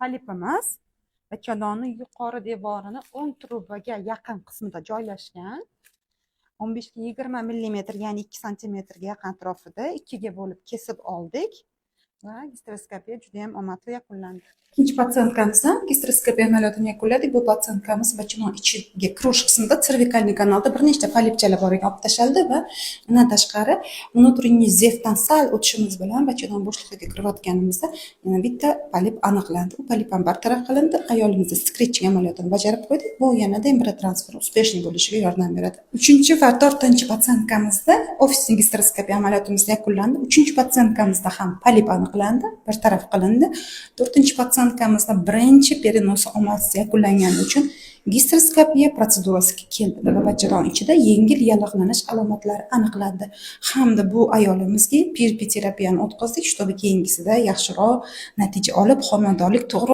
polipimiz bachadonni yuqori devorini o'ng trubaga yaqin qismida joylashgan. 15-20 mm, ya'ni 2 santimetrga yaqin atrofida ikkiga bo'lib kesib oldik va gastroskopiya juda ham omadli yakunlandi. Ikkinchi patsientkamiz ham gastroskopiya amaliyotini yakunladik. Bu patsientkamiz bachadon ichiga kirish qismida servikalniy kanalda bir nechta polipchalar bor ekan, olib tashaldi va undan tashqari внутренний зевdan sal o'tishimiz bilan bachadon bo'shligiga kirayotganimizda yana bitta polip aniqlandi. Bu polip ham bartaraf qilindi. Ayolimizda skretching amaliyotini bajarib qo'ydik. Bu yanada embriotransfer успешный bo'lishiga yordam beradi. 3-chi va 4-chi patsientkamizda ofisning gastroskopiya amaliyotimiz yakunlandi. 3-chi patsientkamizda ham polip aniqlandi, bartaraf qilindi. 4-chi patsientkamizda birinchi perinosi omadsiz yakunlangani uchun gastroskopiya protsedurasiga keldi va bachadon ichida yengil yallig'lanish alomatlari aniqlandi. Hamda bu ayolimizga PRP terapiyani o'tkazdik, чтобы keyingisida yaxshiroq natija olib, homiladorlik to'g'ri